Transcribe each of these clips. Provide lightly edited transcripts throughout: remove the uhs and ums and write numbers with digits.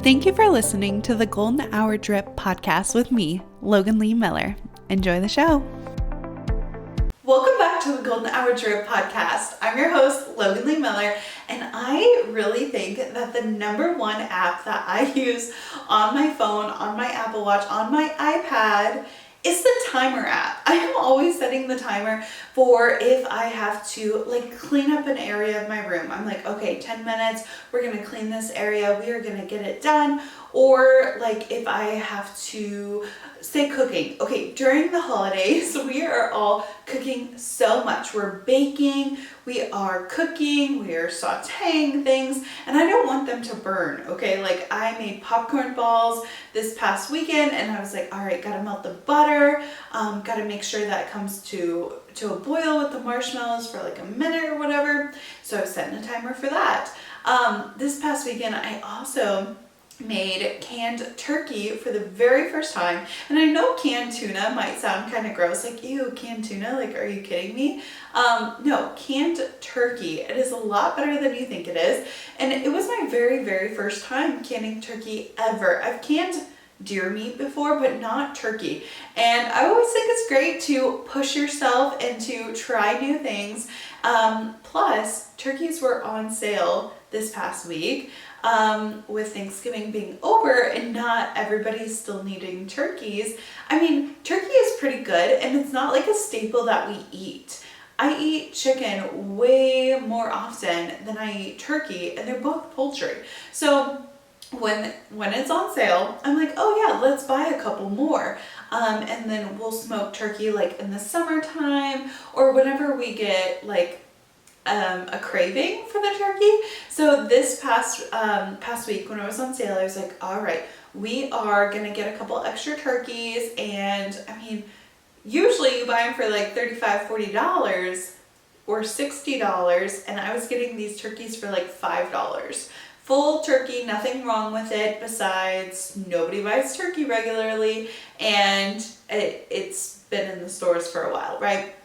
Thank you for listening to the Golden Hour Drip podcast with me, Logan Lee Miller. Enjoy the show. Welcome back to the Golden Hour Drip podcast. I'm your host, Logan Lee Miller, and I really think that the number one app that I use on my phone, on my Apple Watch, on my iPad is the timer app. I am always setting the timer for if I have to clean up an area of my room. I'm like, okay, 10 minutes, we're gonna clean this area, we are gonna get it done. Or if I have to say cooking. Okay, during the holidays, we are all cooking so much. We're baking, we are cooking, we are sauteing things, and I don't want them to burn, okay? I made popcorn balls this past weekend, and I was like, all right, gotta melt the butter, gotta make sure that it comes to a boil with the marshmallows for a minute or whatever. So I was setting a timer for that. This past weekend, I also made canned turkey for the very first time. And I know canned tuna might sound kind of gross, ew, canned tuna, are you kidding me? No, canned turkey. It is a lot better than you think it is. And it was my very, very first time canning turkey ever. I've canned deer meat before, but not turkey. And I always think it's great to push yourself and to try new things. Plus, turkeys were on sale this past week. With Thanksgiving being over and not everybody's still needing turkeys. I mean, turkey is pretty good, and it's not a staple that we eat. I eat chicken way more often than I eat turkey, and they're both poultry. So when it's on sale, I'm like, oh yeah, let's buy a couple more. And then we'll smoke turkey in the summertime or whenever we get a craving for the turkey. So this past week when I was on sale, I was like, all right, we are gonna get a couple extra turkeys. And I mean, usually you buy them for $35, $40 or $60, and I was getting these turkeys for $5. Full turkey, nothing wrong with it besides nobody buys turkey regularly, and it's been in the stores for a while, right?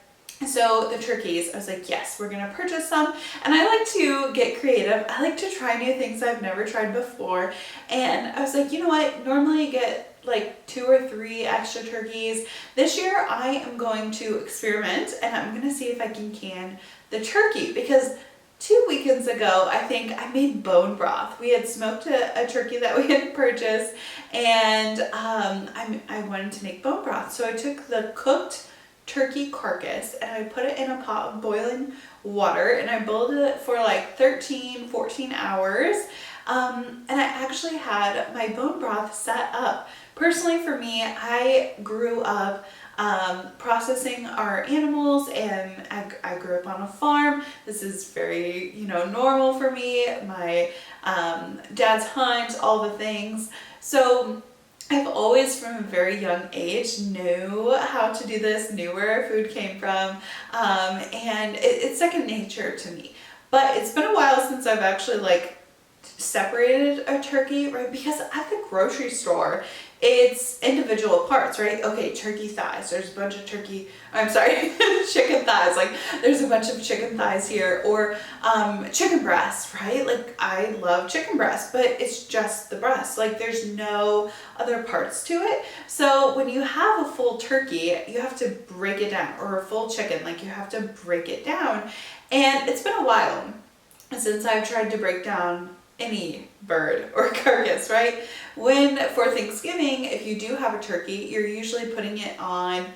So the turkeys, I was like, yes, we're gonna purchase some. And I like to get creative. I like to try new things I've never tried before. And I was like, you know what? Normally you get 2 or 3 extra turkeys. This year I am going to experiment, and I'm gonna see if I can can the turkey, because 2 weekends ago, I think I made bone broth. We had smoked a turkey that we had purchased, and I wanted to make bone broth. So I took the cooked turkey carcass and I put it in a pot of boiling water, and I boiled it for 13, 14 hours. And I actually had my bone broth set up. Personally for me, I grew up processing our animals, and I grew up on a farm. This is very, normal for me. My dad's hunt, all the things. So I've always, from a very young age, knew how to do this, knew where our food came from, and it's second nature to me. But it's been a while since I've actually separated a turkey, right? Because at the grocery store, it's individual parts, right? Okay, turkey thighs, there's a bunch of chicken thighs, there's a bunch of chicken thighs here, or chicken breasts, right? I love chicken breasts, but it's just the breast, there's no other parts to it. So when you have a full turkey, you have to break it down, or a full chicken, you have to break it down. And it's been a while since I've tried to break down any bird or carcass, right? For Thanksgiving, if you do have a turkey, you're usually putting it on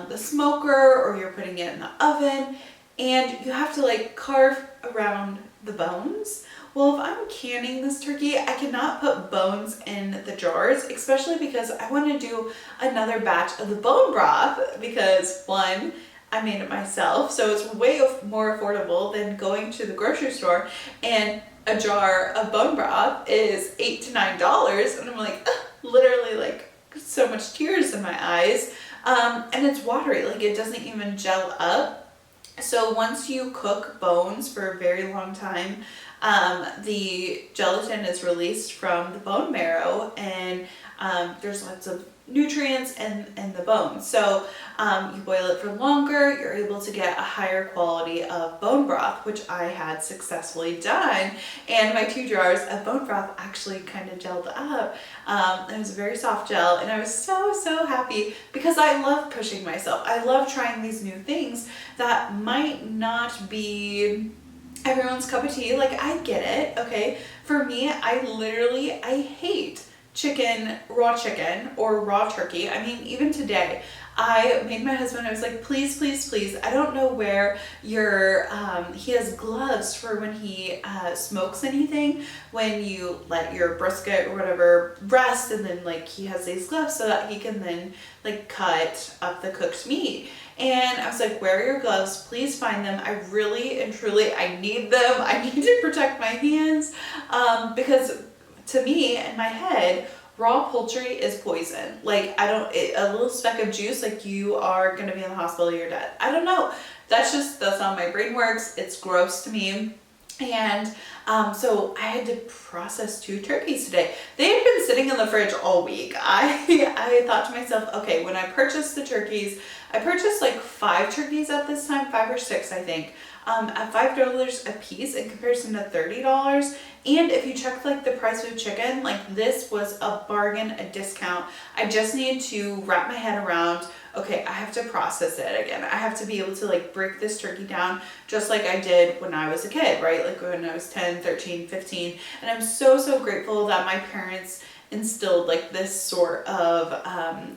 the smoker, or you're putting it in the oven, and you have to carve around the bones. Well, if I'm canning this turkey, I cannot put bones in the jars, especially because I want to do another batch of the bone broth, because one, I made it myself, so it's way more affordable than going to the grocery store, and a jar of bone broth is $8 to $9, and I'm literally so much tears in my eyes, and it's watery, it doesn't even gel up. So once you cook bones for a very long time, the gelatin is released from the bone marrow, and there's lots of nutrients in the bone. So you boil it for longer, you're able to get a higher quality of bone broth, which I had successfully done. And my 2 jars of bone broth actually kind of gelled up. It was a very soft gel, and I was so happy because I love pushing myself. I love trying these new things that might not be everyone's cup of tea. Like, I get it, okay? For me, I hate raw chicken or raw turkey. I mean, even today, I made my husband, I was like, please, I don't know where he has gloves for when he smokes anything, when you let your brisket or whatever rest, and then like he has these gloves so that he can then like cut up the cooked meat. And I was like, where are your gloves? Please find them. I really and truly, I need them. I need to protect my hands because to me, in my head, raw poultry is poison. Like, a little speck of juice, like you are gonna be in the hospital, you're dead. I don't know. That's how my brain works. It's gross to me. And so I had to process 2 turkeys today. They had been sitting in the fridge all week. I thought to myself, okay, when I purchased the turkeys, I purchased like 5 turkeys at this time, 5 or 6, I think, at $5 a piece in comparison to $30. And if you check like the price of chicken, like this was a bargain, a discount. I just need to wrap my head around, okay, I have to process it again. I have to be able to like break this turkey down just like I did when I was a kid, right? Like when I was 10, 13, 15. And I'm so grateful that my parents instilled like this sort of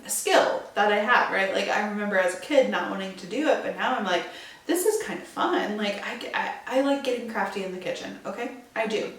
skill that I had, right? Like I remember as a kid not wanting to do it, but now I'm like, this is kind of fun. Like I like getting crafty in the kitchen, okay? I do.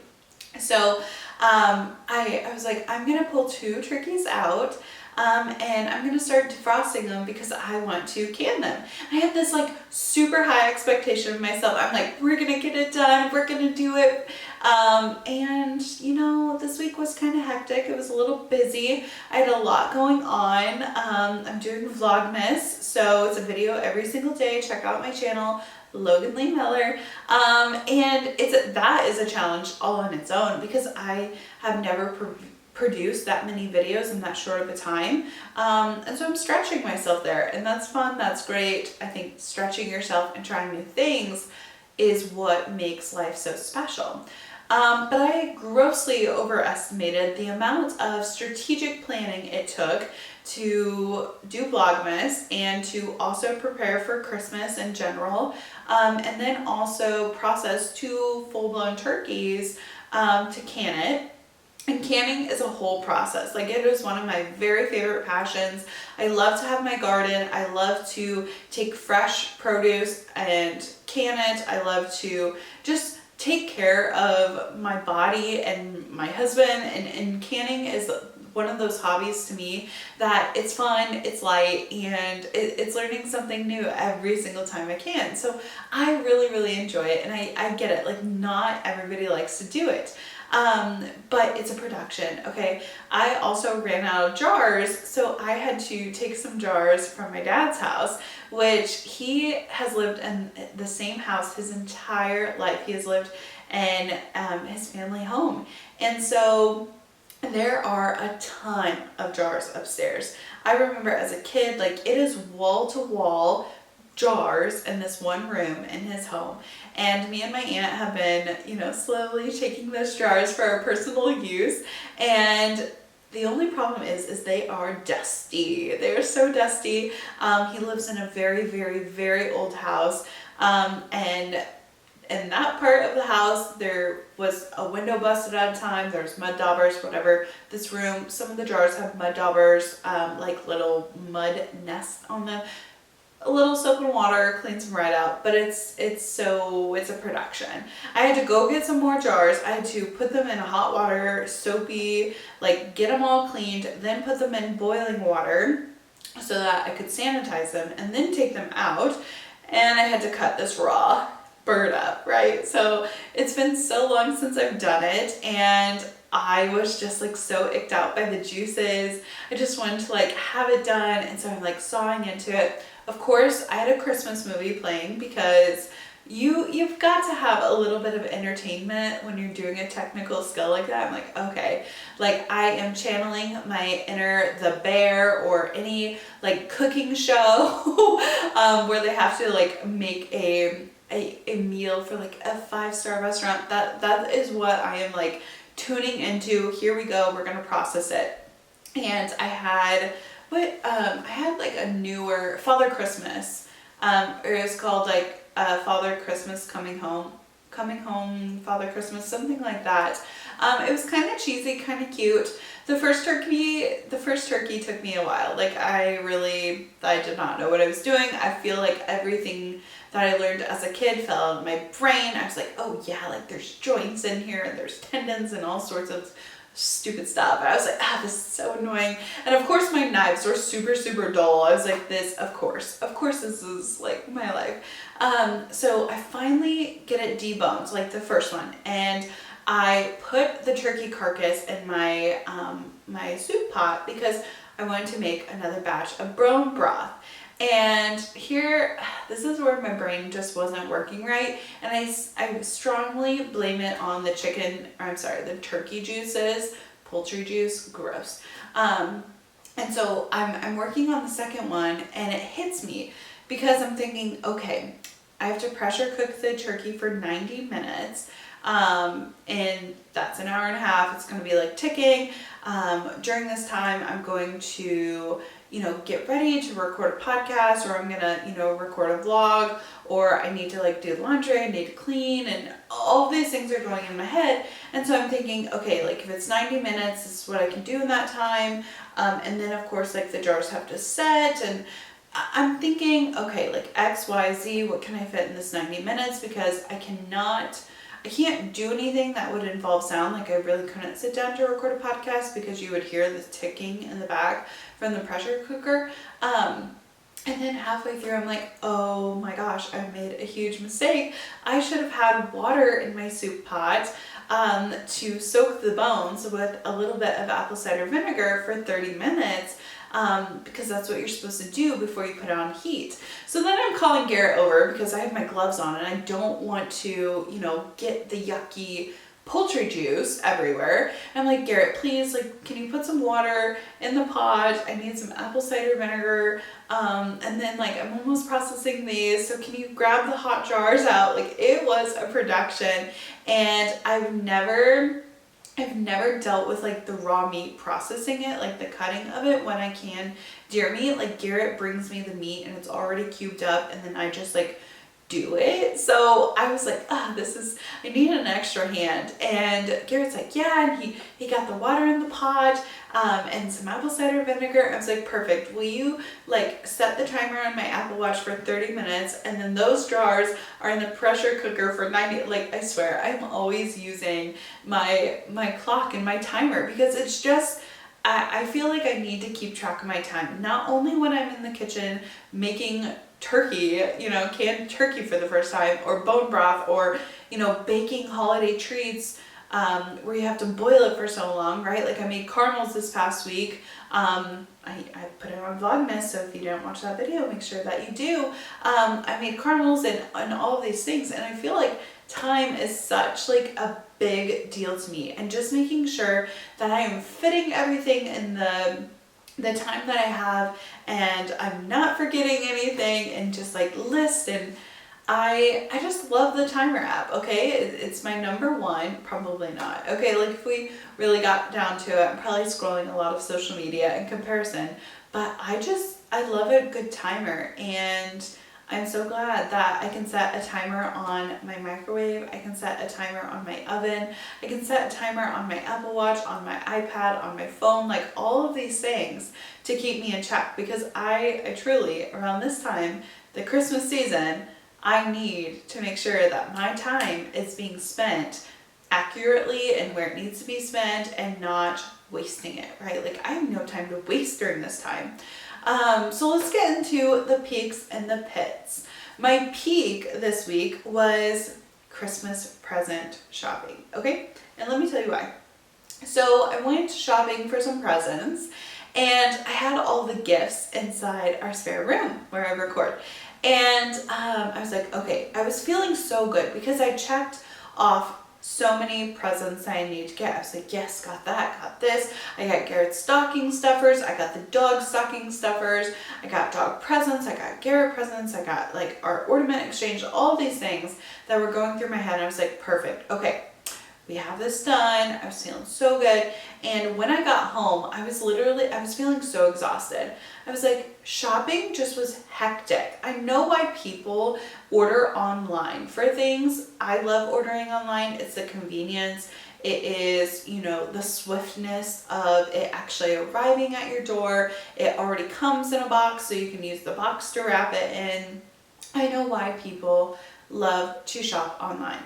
So I was like, I'm gonna pull 2 turkeys out and I'm gonna start defrosting them because I want to can them. I had this like super high expectation of myself. I'm like, we're gonna get it done, we're gonna do it. And you know, this week was kind of hectic. It was a little busy. I had a lot going on. I'm doing Vlogmas, so it's a video every single day. Check out my channel, Logan Lee Miller. And that is a challenge all on its own because I have never produced that many videos in that short of a time. And so I'm stretching myself there, and that's fun. That's great. I think stretching yourself and trying new things is what makes life so special. But I grossly overestimated the amount of strategic planning it took to do Vlogmas and to also prepare for Christmas in general, and then also process 2 full-blown turkeys to can it. And canning is a whole process. Like, it is one of my very favorite passions. I love to have my garden. I love to take fresh produce and can it. I love to just take care of my body and my husband, and canning is one of those hobbies to me that it's fun, it's light, and it's learning something new every single time I can. So I really enjoy it, and I get it. Like, not everybody likes to do it. But it's a production, okay? I also ran out of jars, so I had to take some jars from my dad's house, which he has lived in the same house his entire life. He has lived in his family home. And so there are a ton of jars upstairs. I remember as a kid, like, it is wall to wall jars in this one room in his home, and me and my aunt have been, you know, slowly taking those jars for our personal use. And the only problem is they are dusty. They are so dusty. He lives in a very old house, and in that part of the house there was a window busted at a time. There's mud daubers, whatever. This room, some of the jars have mud daubers, like little mud nests on them. A little soap and water cleans them right out, but it's a production. I had to go get some more jars. I had to put them in hot water, soapy, like get them all cleaned, then put them in boiling water so that I could sanitize them and then take them out. And I had to cut this raw bird up, right? So it's been so long since I've done it, and I was just like so icked out by the juices. I just wanted to like have it done, and so I'm like sawing into it. Of course, I had a Christmas movie playing because you've got to have a little bit of entertainment when you're doing a technical skill like that. I'm like, okay, like I am channeling my inner The Bear or any like cooking show where they have to like make a meal for like a 5-star restaurant. That is what I am like tuning into. Here we go, we're gonna process it. And I had like a newer Father Christmas. It was called like Father Christmas Coming Home, Father Christmas, something like that. It was kind of cheesy, kind of cute. The first turkey took me a while. Like I did not know what I was doing. I feel like everything that I learned as a kid fell in my brain. I was like, oh yeah, like there's joints in here and there's tendons and all sorts of stupid stuff. I was like, this is so annoying. And of course my knives were super, super dull. I was like, of course this is like my life. So I finally get it deboned, like the first one, and I put the turkey carcass in my my soup pot because I wanted to make another batch of bone broth. And here, this is where my brain just wasn't working right, and I strongly blame it on the turkey juices, poultry juice, gross. And so I'm working on the second one, and it hits me because I'm thinking, okay, I have to pressure cook the turkey for 90 minutes. And that's an hour and a half. It's going to be like ticking. During this time, I'm going to, get ready to record a podcast, or I'm going to, record a vlog, or I need to like do laundry, I need to clean, and all these things are going in my head. And so I'm thinking, okay, like if it's 90 minutes, this is what I can do in that time. And then of course, like the jars have to set, and I'm thinking, okay, like X, Y, Z, what can I fit in this 90 minutes? Because I can't do anything that would involve sound. Like I really couldn't sit down to record a podcast because you would hear the ticking in the back from the pressure cooker. And then halfway through, I'm like, oh my gosh, I made a huge mistake. I should have had water in my soup pot to soak the bones with a little bit of apple cider vinegar for 30 minutes. Because that's what you're supposed to do before you put it on heat. So then I'm calling Garrett over because I have my gloves on and I don't want to, get the yucky poultry juice everywhere. I'm like, Garrett, please, like, can you put some water in the pot? I need some apple cider vinegar. And then like, I'm almost processing these. So can you grab the hot jars out? Like it was a production, and I've never dealt with like the raw meat processing it, like the cutting of it when I can deer meat. Like Garrett brings me the meat and it's already cubed up, and then I just like do it. So I was like, I need an extra hand. And Garrett's like, yeah, and he got the water in the pot and some apple cider vinegar. I was like, perfect. Will you like set the timer on my Apple Watch for 30 minutes, and then those jars are in the pressure cooker for 90. Like I swear, I'm always using my clock and my timer because it's just, I feel like I need to keep track of my time, not only when I'm in the kitchen making turkey, canned turkey for the first time, or bone broth, or, baking holiday treats where you have to boil it for so long, right? Like I made caramels this past week. I put it on Vlogmas, so if you didn't watch that video, make sure that you do. I made caramels and all of these things, and I feel like time is such like a big deal to me, and just making sure that I am fitting everything in the time that I have, and I'm not forgetting anything, and just like list. And I just love the timer app. Okay, it's my number one. Probably not. Okay, like if we really got down to it, I'm probably scrolling a lot of social media in comparison, but I love a good timer, and I'm so glad that I can set a timer on my microwave. I can set a timer on my oven. I can set a timer on my Apple Watch, on my iPad, on my phone, like all of these things to keep me in check, because I truly, around this time, the Christmas season, I need to make sure that my time is being spent accurately and where it needs to be spent, and not wasting it, right? Like I have no time to waste during this time. So let's get into the peaks and the pits. My peak this week was Christmas present shopping, okay? And let me tell you why. So I went shopping for some presents, and I had all the gifts inside our spare room where I record. And I was like, okay, I was feeling so good because I checked off so many presents I need to get. I was like, yes, got that, got this. I got Garrett's stocking stuffers. I got the dog stocking stuffers. I got dog presents. I got Garrett presents. I got like our ornament exchange, all these things that were going through my head. I was like, perfect. Okay, we have this done. I was feeling so good. And when I got home, I was feeling so exhausted. I was like, shopping just was hectic. I know why people order online for things. I love ordering online. It's the convenience. It is, the swiftness of it actually arriving at your door. It already comes in a box, so you can use the box to wrap it in. I know why people love to shop online.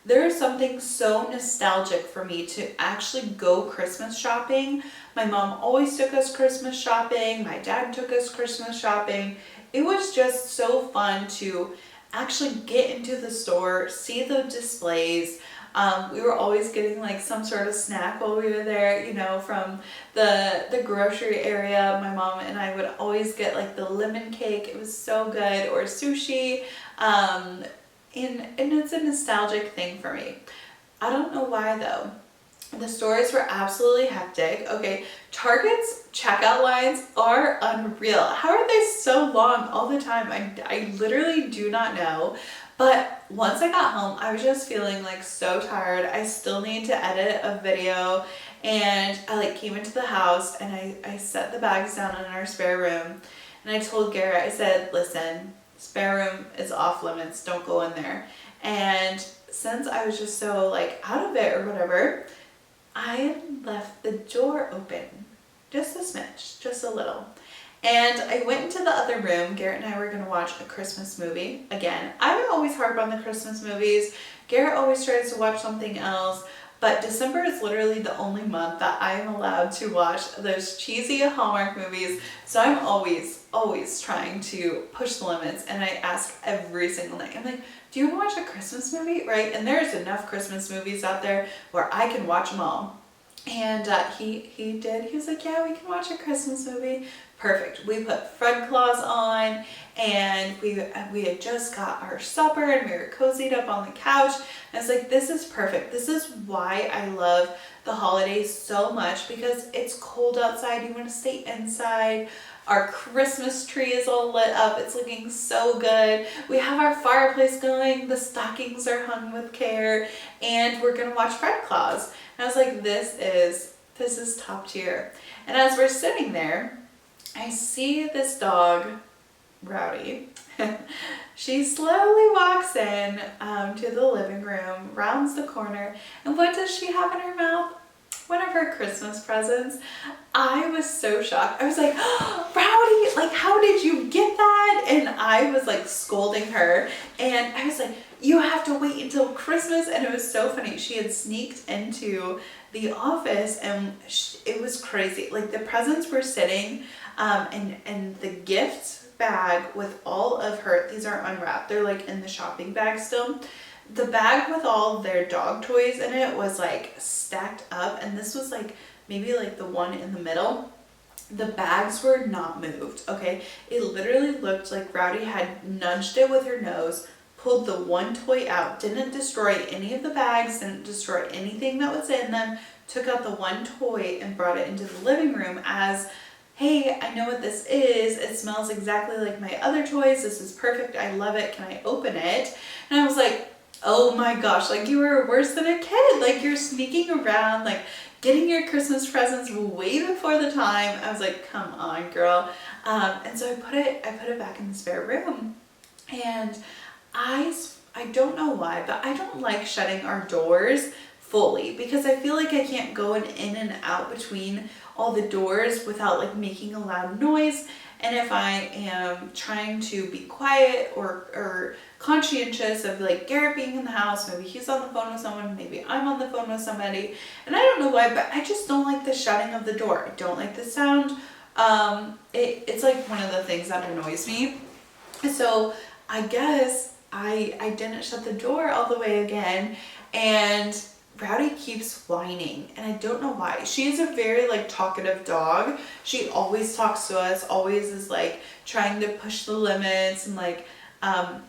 There is something so nostalgic for me to actually go Christmas shopping. My mom always took us Christmas shopping. My dad took us Christmas shopping. It was just so fun to actually get into the store, see the displays. We were always getting like some sort of snack while we were there, from the grocery area. My mom and I would always get like the lemon cake. It was so good, or sushi. And it's a nostalgic thing for me. I don't know why though. The stores were absolutely hectic. Okay, Target's checkout lines are unreal. How are they so long all the time? I literally do not know. But once I got home, I was just feeling like so tired. I still need to edit a video, and I came into the house and I set the bags down in our spare room, and I told Garrett, I said, listen, spare room is off limits, don't go in there. And since I was just so out of it or whatever, I had left the door open, just a smidge, just a little. And I went into the other room. Garrett and I were going to watch a Christmas movie. Again, I always harp on the Christmas movies. Garrett always tries to watch something else. But December is literally the only month that I am allowed to watch those cheesy Hallmark movies. So I'm always trying to push the limits. And I ask every single night, I'm like, do you want to watch a Christmas movie? Right? And there's enough Christmas movies out there where I can watch them all. And he did. He was like, yeah, we can watch a Christmas movie. Perfect. We put Fred Claus on, and we had just got our supper, and we were cozied up on the couch. And it's like, this is perfect. This is why I love the holidays so much, because it's cold outside. You want to stay inside. Our Christmas tree is all lit up. It's looking so good. We have our fireplace going. The stockings are hung with care, and we're gonna watch Fred Claus. And I was like, this is top tier. And as we're sitting there, I see this dog, Rowdy. She slowly walks in to the living room, rounds the corner, and what does she have in her mouth? One of her Christmas presents. I was so shocked. I was like, oh, Rowdy, how did you get that? And I was scolding her, and I was like, you have to wait until Christmas. And it was so funny. She had sneaked into the office, and it was crazy. The presents were sitting, and the gift bag with all of her, these are unwrapped. They're in the shopping bag still. The bag with all their dog toys in it was stacked up, and this was maybe the one in the middle. The bags were not moved, okay? It literally looked like Rowdy had nudged it with her nose, pulled the one toy out, didn't destroy any of the bags, didn't destroy anything that was in them, took out the one toy and brought it into the living room as, hey, I know what this is. It smells exactly like my other toys. This is perfect. I love it. Can I open it? And I was like, oh my gosh, you were worse than a kid. You're sneaking around, getting your Christmas presents way before the time. I was like, come on, girl. And so I put it back in the spare room. And I don't know why, but I don't like shutting our doors fully, because I feel like I can't go in and out between all the doors without making a loud noise. And if I am trying to be quiet or conscientious of Garrett being in the house, maybe he's on the phone with someone, maybe I'm on the phone with somebody, and I don't know why, but I just don't like the shutting of the door. I don't like the sound. It's one of the things that annoys me. So I guess I didn't shut the door all the way again, and Rowdy keeps whining, and I don't know why. She is a very talkative dog. She always talks to us, always is trying to push the limits, and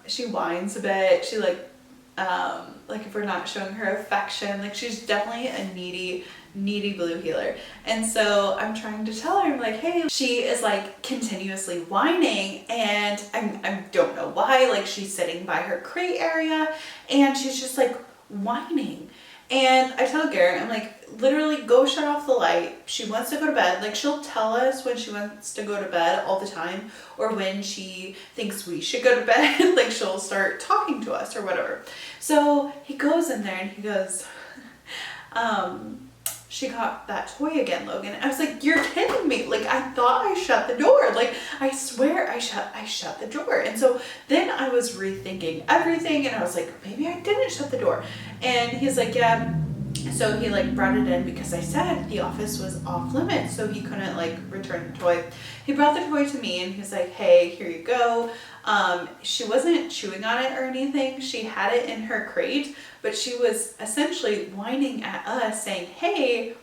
She whines a bit. She like if we're not showing her affection, like she's definitely a needy blue heeler. And so I'm trying to tell her, I'm like, hey, she is like continuously whining, and I don't know why. Like she's sitting by her crate area and she's just like whining. And I tell Garrett, I'm like, literally go shut off the light. She wants to go to bed. Like she'll tell us when she wants to go to bed all the time, or when she thinks we should go to bed. Like she'll start talking to us or whatever. So he goes in there and he goes, she got that toy again, Logan. I was like, you're kidding me. Like I thought I shut the door. Like I swear I shut the door. And so then I was rethinking everything, and I was like, maybe I didn't shut the door. And he's like, yeah. So he like brought it in because I said the office was off limits, so he couldn't like return the toy. He brought the toy to me and he's like, hey, here you go. She wasn't chewing on it or anything. She had it in her crate, but she was essentially whining at us saying, hey,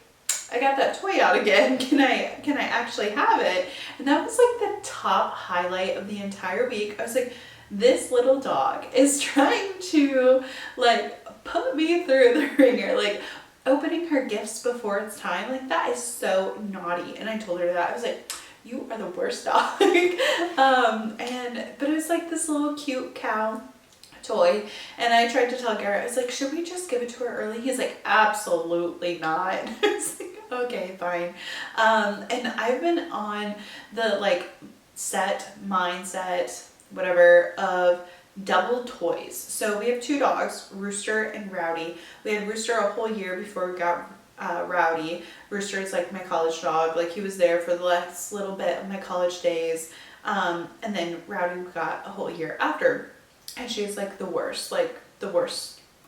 I got that toy out again. Can I actually have it? And that was like the top highlight of the entire week. I was like, this little dog is trying to like put me through the ringer, like opening her gifts before it's time. Like that is so naughty. And I told her that. I was like, you are the worst dog. But it was like this little cute cow toy, and I tried to tell Garrett, I was like, should we just give it to her early? He's like, absolutely not. I was like, okay, fine. And I've been on the like mindset, whatever, of double toys. So we have two dogs, Rooster and Rowdy. We had Rooster a whole year before we got Rowdy. Rooster is like my college dog. Like he was there for the last little bit of my college days. And then Rowdy got a whole year after. And she's like the worst,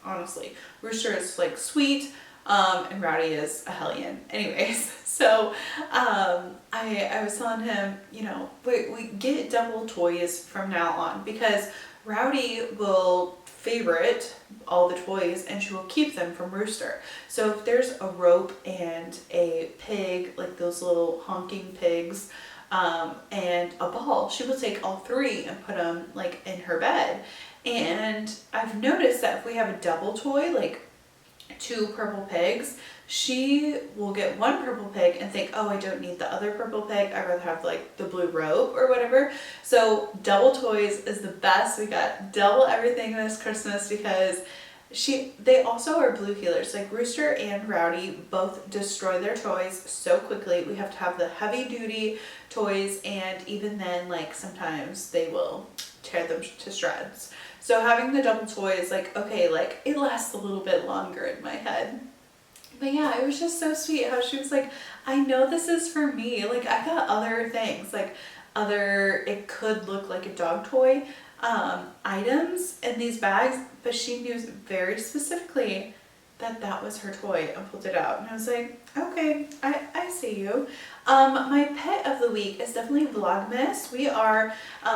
honestly. Rooster is like sweet, and Rowdy is a hellion. Anyways, so I was telling him, you know, we get double toys from now on, because Rowdy will favorite all the toys and she will keep them from Rooster. So if there's a rope and a pig, like those little honking pigs, and a ball, she will take all three and put them like in her bed. And I've noticed that if we have a double toy, like two purple pigs, she will get one purple pig and think, oh, I don't need the other purple pig, I'd rather have like the blue rope or whatever. So double toys is the best. We got double everything this Christmas because they also are blue healers. Like Rooster and Rowdy both destroy their toys so quickly. We have to have the heavy duty toys, and even then, like sometimes they will tear them to shreds. So having the double toy is like, okay, like it lasts a little bit longer in my head. But yeah, it was just so sweet how she was like, I know this is for me. Like I got other things, like it could look like a dog toy, items in these bags, but she knew very specifically that was her toy and pulled it out. And I was like, okay, I see you. My pet of the week is definitely Vlogmas. We are,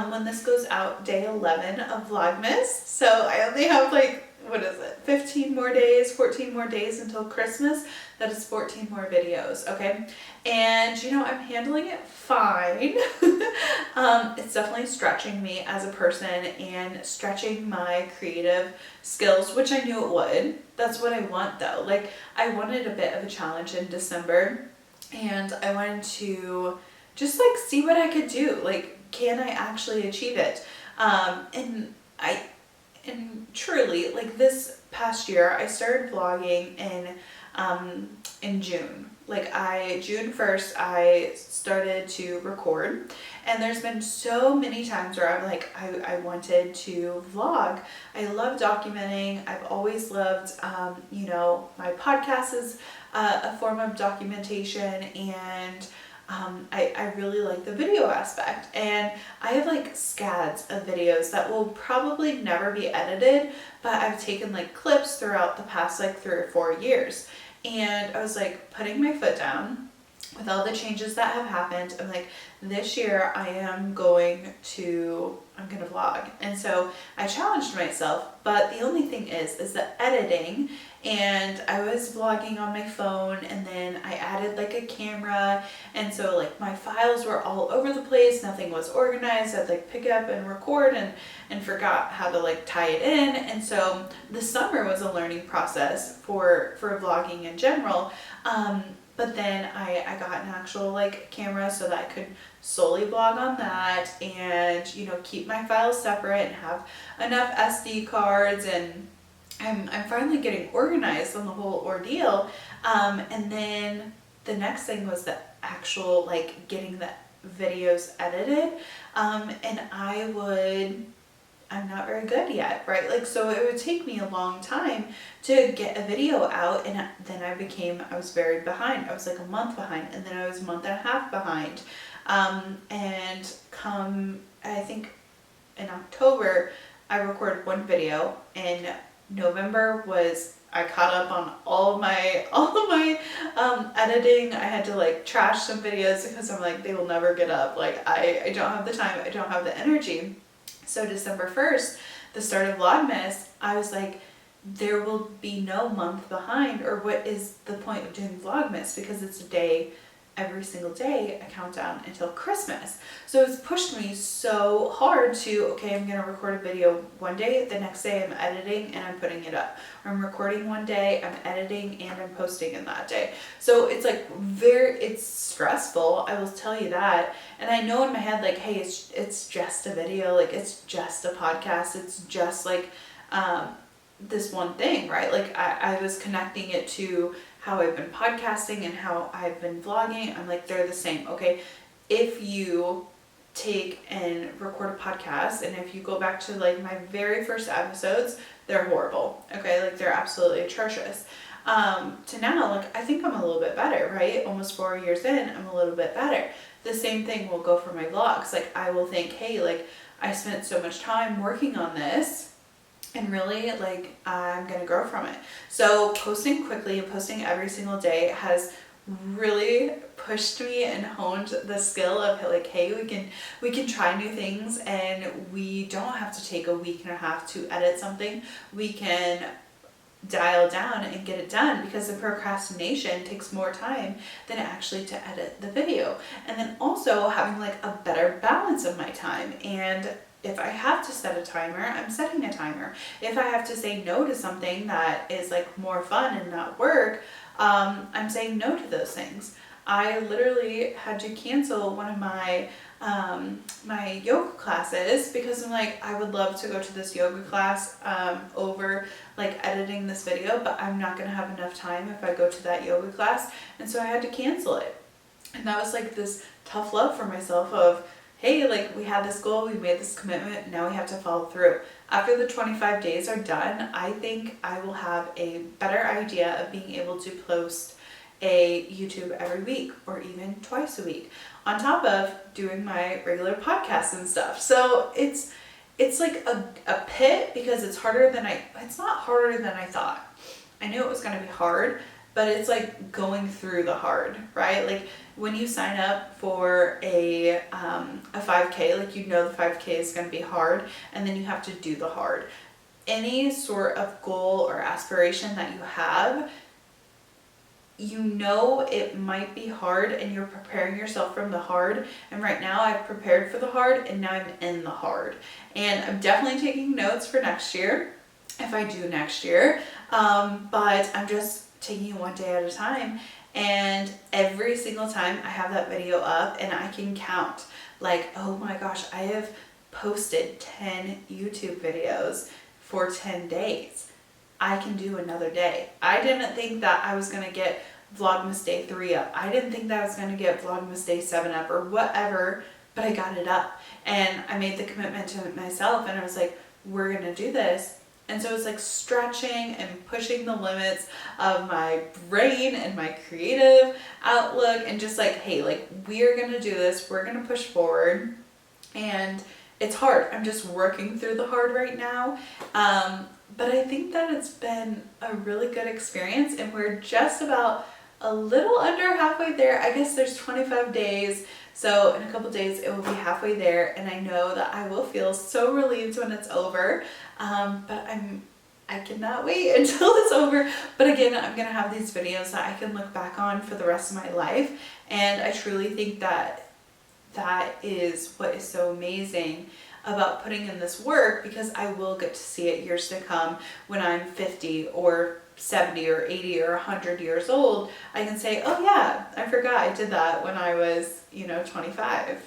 when this goes out, day 11 of Vlogmas. So I only have like, 15 more days, 14 more days until Christmas. That is 14 more videos, okay? And you know, I'm handling it fine. It's definitely stretching me as a person and stretching my creative skills, which I knew it would. That's what I want though. Like I wanted a bit of a challenge in December, and I wanted to just like see what I could do. Like, can I actually achieve it? And truly, like this past year, I started vlogging in June. Like June 1st, I started to record, and there's been so many times where I'm like, I wanted to vlog. I love documenting. I've always loved, you know, my podcast is a form of documentation, and I really like the video aspect, and I have like scads of videos that will probably never be edited, but I've taken like clips throughout the past like 3 or 4 years. And I was like putting my foot down with all the changes that have happened. I'm like, this year I am going to I'm gonna vlog. And so I challenged myself, but the only thing is the editing. And I was vlogging on my phone, and then I added like a camera, and so like my files were all over the place, nothing was organized. I'd like pick up and record and forgot how to like tie it in. And so the summer was a learning process for vlogging in general. But then I got an actual like camera so that I could solely vlog on that, and you know, keep my files separate and have enough SD cards, and I'm finally getting organized on the whole ordeal. And then the next thing was the actual like getting the videos edited. And I'm not very good yet, right? Like, so it would take me a long time to get a video out, and then I was very behind. I was like a month behind, and then I was a month and a half behind. And come, I think in October, I recorded one video. In November I caught up on all of my editing. I had to like trash some videos because I'm like, they will never get up. Like I don't have the time, I don't have the energy. So December 1st, the start of Vlogmas, I was like, there will be no month behind, or what is the point of doing Vlogmas? Because it's a day, every single day, a countdown until Christmas. So it's pushed me so hard to, okay, I'm gonna record a video one day, the next day I'm editing and I'm putting it up. Or I'm recording one day, I'm editing and I'm posting in that day. So it's like it's stressful, I will tell you that. And I know in my head, like, hey, it's just a video, like it's just a podcast, it's just like this one thing, right? Like I was connecting it to how I've been podcasting and how I've been vlogging. I'm like, they're the same. Okay, if you take and record a podcast, and if you go back to like my very first episodes, they're horrible. Okay, like they're absolutely atrocious. To now, like I think I'm a little bit better, right? Almost 4 years in, I'm a little bit better. The same thing will go for my vlogs. Like I will think, hey, like I spent so much time working on this, and really like I'm gonna grow from it. So posting quickly and posting every single day has really pushed me and honed the skill of like, hey, we can try new things, and we don't have to take a week and a half to edit something. We can dial down and get it done, because the procrastination takes more time than actually to edit the video. And then also having like a better balance of my time, and if I have to set a timer, I'm setting a timer. If I have to say no to something that is like more fun and not work, I'm saying no to those things. I literally had to cancel one of my my yoga classes because I'm like, I would love to go to this yoga class over like editing this video, but I'm not gonna have enough time if I go to that yoga class. And so I had to cancel it. And that was like this tough love for myself of, hey, like we had this goal, we made this commitment, now we have to follow through. After the 25 days are done, I think I will have a better idea of being able to post a YouTube every week or even twice a week, on top of doing my regular podcasts and stuff. So it's like a pit, because it's not harder than I thought. I knew it was gonna be hard, but it's like going through the hard, right? Like when you sign up for a 5K, like you know the 5K is gonna be hard, and then you have to do the hard. Any sort of goal or aspiration that you have, you know it might be hard, and you're preparing yourself from the hard. And right now I've prepared for the hard, and now I'm in the hard. And I'm definitely taking notes for next year, if I do next year. But I'm just taking it one day at a time. And every single time I have that video up, and I can count like, oh my gosh, I have posted 10 YouTube videos for 10 days. I can do another day. I didn't think that I was gonna get Vlogmas Day 3 up. I didn't think that I was gonna get Vlogmas Day 7 up or whatever, but I got it up. And I made the commitment to myself, and I was like, we're gonna do this. And so it's like stretching and pushing the limits of my brain and my creative outlook, and just like, hey, like we're gonna do this, we're gonna push forward. And it's hard. I'm just working through the hard right now. But I think that it's been a really good experience, and we're just about a little under halfway there. I guess there's 25 days. So in a couple days it will be halfway there, and I know that I will feel so relieved when it's over. But I cannot wait until it's over. But again, I'm gonna have these videos that I can look back on for the rest of my life. And I truly think that that is what is so amazing about putting in this work, because I will get to see it years to come when I'm 50 or 70 or 80 or 100 years old. I can say, oh yeah, I forgot I did that when I was, 25.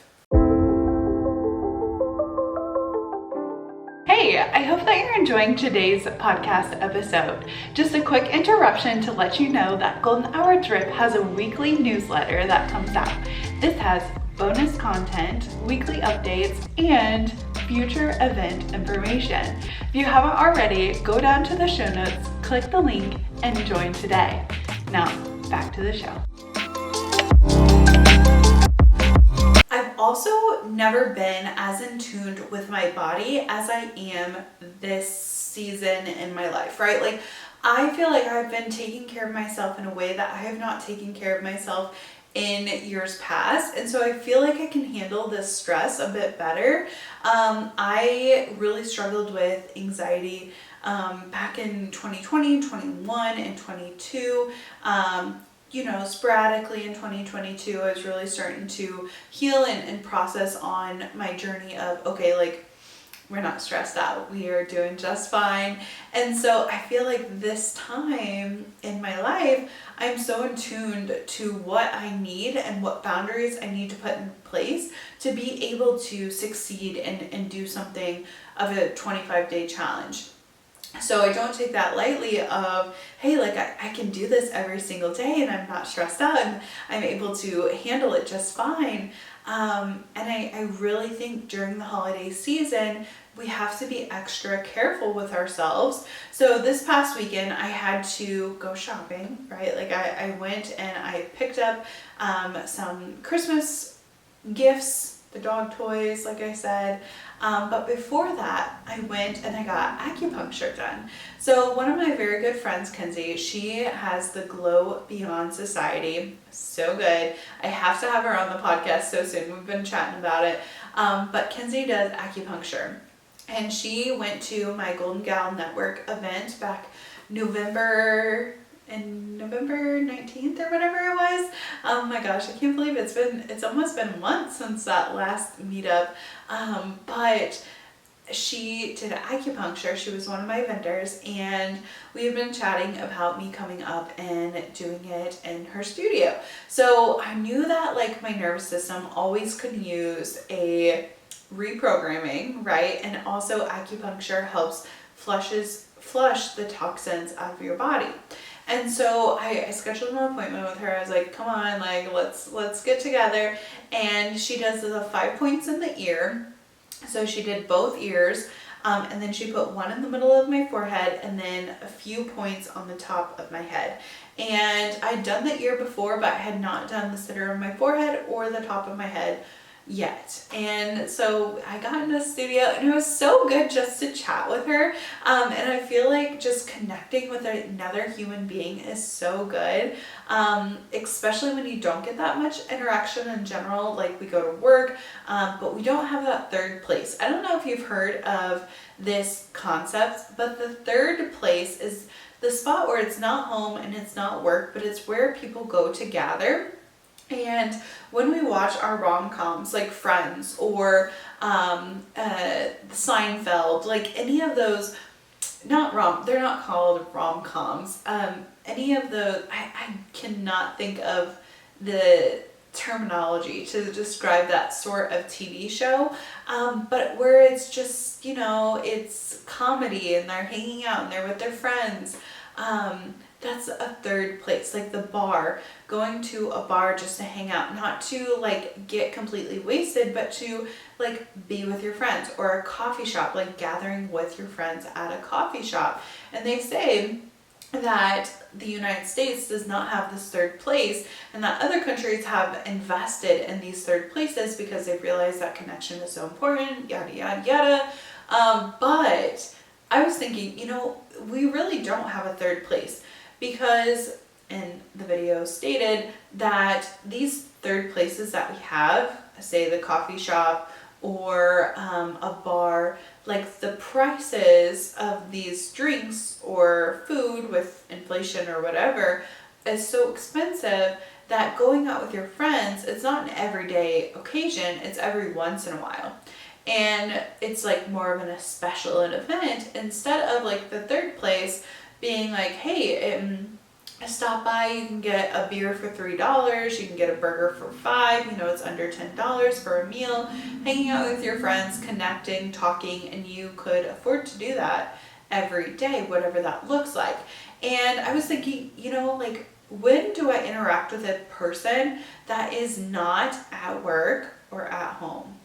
Hey, I hope that you're enjoying today's podcast episode. Just a quick interruption to let you know that Golden Hour Drip has a weekly newsletter that comes out. This has bonus content, weekly updates, and future event information. If you haven't already, go down to the show notes, click the link, and join today. Now, back to the show. I've also never been as in tune with my body as I am this season in my life, right? Like, I feel like I've been taking care of myself in a way that I have not taken care of myself in years past, and so I feel like I can handle this stress a bit better. I really struggled with anxiety back in 2020, 21, and 22. Sporadically in 2022, I was really starting to heal and process on my journey of, okay, like, we're not stressed out. We are doing just fine. And so I feel like this time in my life, I'm so attuned to what I need and what boundaries I need to put in place to be able to succeed and do something of a 25-day challenge. So I don't take that lightly of, hey, like I can do this every single day and I'm not stressed out and I'm able to handle it just fine. And I really think during the holiday season, we have to be extra careful with ourselves. So this past weekend, I had to go shopping, right? Like I went and I picked up some Christmas gifts, the dog toys, like I said. But before that, I went and I got acupuncture done. So one of my very good friends, Kenzie, she has the Glow Beyond Society. So good. I have to have her on the podcast so soon. We've been chatting about it. But Kenzie does acupuncture. And she went to my Golden Gal Network event back November 19th or whatever it was. Oh my gosh, I can't believe it's almost been months since that last meetup. But she did acupuncture. She was one of my vendors, and we have been chatting about me coming up and doing it in her studio. So I knew that like my nervous system always could use a reprogramming, right? And also acupuncture helps flush the toxins out of your body. And so I scheduled an appointment with her. I was like, come on, like let's get together. And she does the 5 points in the ear. So she did both ears, and then she put one in the middle of my forehead and then a few points on the top of my head. And I'd done the ear before, but I had not done the center of my forehead or the top of my head yet. And so I got in the studio, and it was so good just to chat with her. And I feel like just connecting with another human being is so good, especially when you don't get that much interaction in general. Like we go to work, but we don't have that third place. I don't know if you've heard of this concept, but the third place is the spot where it's not home and it's not work, but it's where people go to gather. And when we watch our rom-coms like Friends or Seinfeld, like any of those, they're not called rom-coms. Any of the, I cannot think of the terminology to describe that sort of TV show, but where it's just, it's comedy and they're hanging out and they're with their friends. That's a third place, like the bar, going to a bar just to hang out, not to like get completely wasted, but to like be with your friends, or a coffee shop, like gathering with your friends at a coffee shop. And they say that the United States does not have this third place, and that other countries have invested in these third places because they've realized that connection is so important, yada, yada, yada. But I was thinking, we really don't have a third place. Because in the video ago stated that these third places that we have, say the coffee shop or a bar, like the prices of these drinks or food with inflation or whatever is so expensive that going out with your friends, it's not an everyday occasion, it's every once in a while. And it's like more of a special event instead of like the third place being like, hey, stop by, you can get a beer for $3, you can get a burger for $5, it's under $10 for a meal, hanging out with your friends, connecting, talking, and you could afford to do that every day, whatever that looks like. And I was thinking, like, when do I interact with a person that is not at work or at home?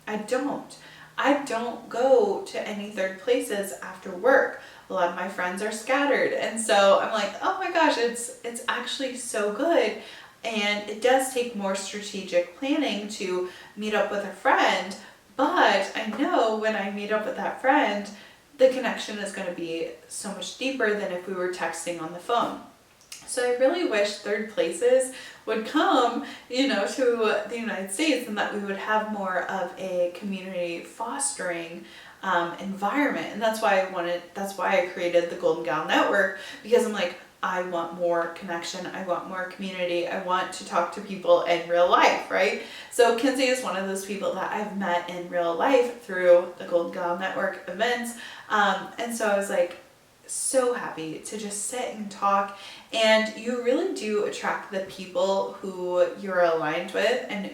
I don't go to any third places after work. A lot of my friends are scattered. And so I'm like, oh my gosh, it's actually so good. And it does take more strategic planning to meet up with a friend. But I know when I meet up with that friend, the connection is going to be so much deeper than if we were texting on the phone. So I really wish third places would come, to the United States, and that we would have more of a community fostering environment. And that's why I created the Golden Gal Network, because I'm like, I want more connection. I want more community. I want to talk to people in real life, right? So Kinsey is one of those people that I've met in real life through the Golden Gal Network events. And so I was like, so happy to just sit and talk, and you really do attract the people who you're aligned with, and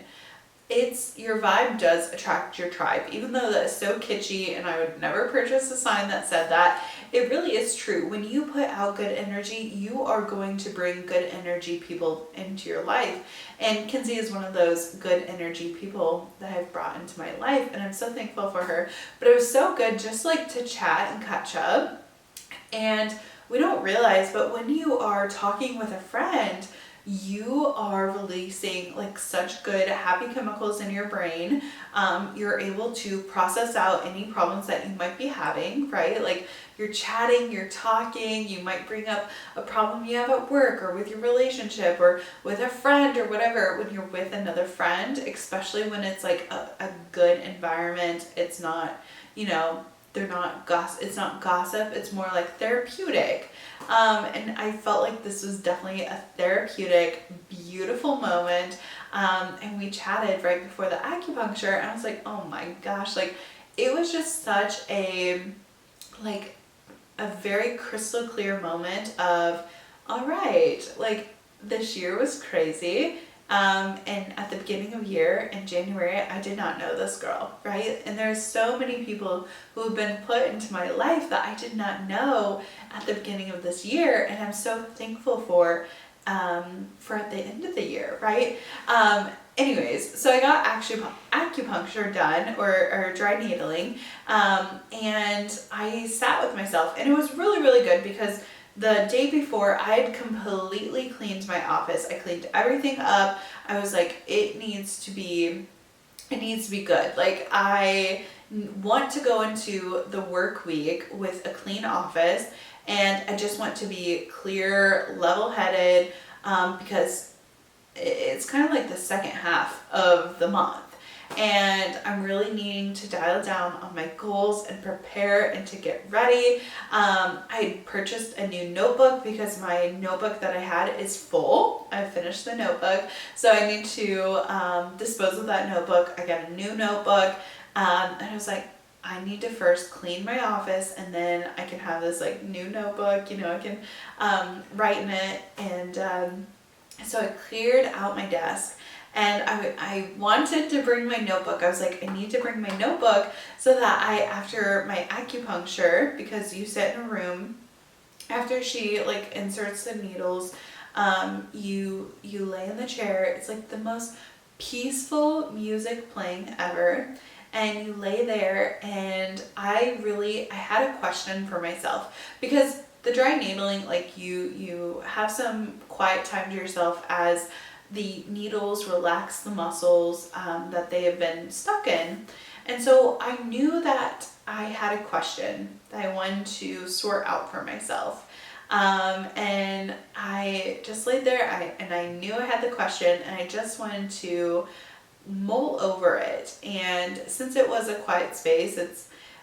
your vibe does attract your tribe. Even though that is so kitschy and I would never purchase a sign that said that, it really is true. When you put out good energy, you are going to bring good energy people into your life. And Kinsey is one of those good energy people that I've brought into my life, and I'm so thankful for her. But it was so good just like to chat and catch up. And we don't realize, but when you are talking with a friend, you are releasing like such good happy chemicals in your brain. You're able to process out any problems that you might be having, right? Like you're chatting, you're talking, you might bring up a problem you have at work or with your relationship or with a friend or whatever. When you're with another friend, especially when it's like a good environment, it's not, it's not gossip, it's more like therapeutic. And I felt like this was definitely a therapeutic, beautiful moment. And we chatted right before the acupuncture, and I was like, oh my gosh, like it was just such a very crystal clear moment of, all right, like this year was crazy. And at the beginning of year in January, I did not know this girl, right? And there's so many people who have been put into my life that I did not know at the beginning of this year. And I'm so thankful for at the end of the year, right? Anyways, so I got acupuncture done or dry needling. And I sat with myself, and it was really, really good because the day before, I had completely cleaned my office. I cleaned everything up. I was like, it needs to be good. Like, I want to go into the work week with a clean office, and I just want to be clear, level-headed, because it's kind of like the second half of the month. And I'm really needing to dial down on my goals and prepare and to get ready. I purchased a new notebook because my notebook that I had is full. I finished the notebook, so I need to dispose of that notebook. I got a new notebook, and I was like, I need to first clean my office, and then I can have this like new notebook, I can write in it. And so I cleared out my desk. And I wanted to bring my notebook. I was like, I need to bring my notebook so that after my acupuncture, because you sit in a room, after she like inserts the needles, you lay in the chair. It's like the most peaceful music playing ever. And you lay there, and I had a question for myself, because the dry needling, like you have some quiet time to yourself as the needles relax the muscles that they have been stuck in. And so I knew that I had a question that I wanted to sort out for myself. And I just laid there, and I knew I had the question, and I just wanted to mull over it. And since it was a quiet space,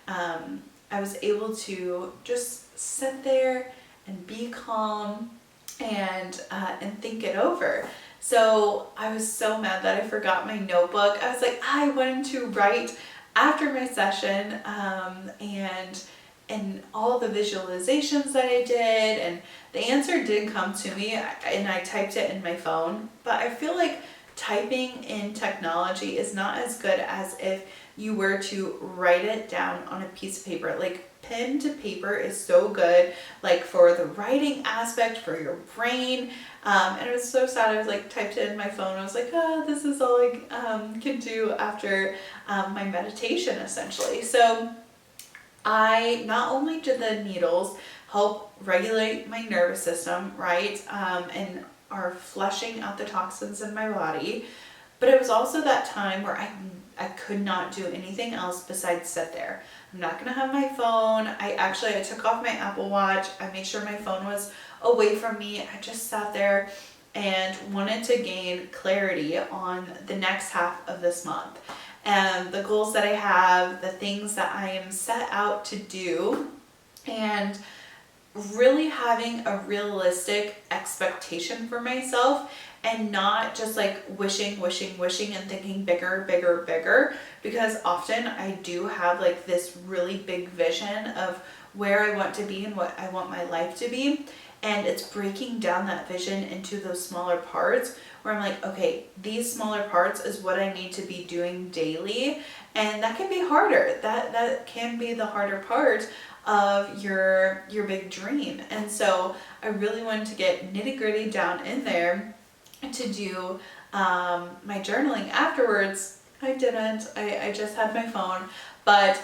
I was able to just sit there and be calm and think it over. So I was so mad that I forgot my notebook. I was like, I wanted to write after my session, and all the visualizations that I did, and the answer did come to me, and I typed it in my phone. But I feel like typing in technology is not as good as if you were to write it down on a piece of paper. Like, pen to paper is so good, like for the writing aspect, for your brain. And it was so sad. I was like, typed it in my phone. I was like, this is all I can do after my meditation, essentially. So I not only did the needles help regulate my nervous system, right, and are flushing out the toxins in my body, but it was also that time where I could not do anything else besides sit there. I'm not gonna have my phone. I took off my Apple Watch. I made sure my phone was away from me. I just sat there and wanted to gain clarity on the next half of this month, and the goals that I have, the things that I am set out to do, and really having a realistic expectation for myself, and not just like wishing and thinking bigger, because often I do have like this really big vision of where I want to be and what I want my life to be, and it's breaking down that vision into those smaller parts where I'm like, okay, these smaller parts is what I need to be doing daily, and that can be harder. That can be the harder part of your big dream. And so I really wanted to get nitty-gritty down in there to do my journaling afterwards. I didn't. I just had my phone. But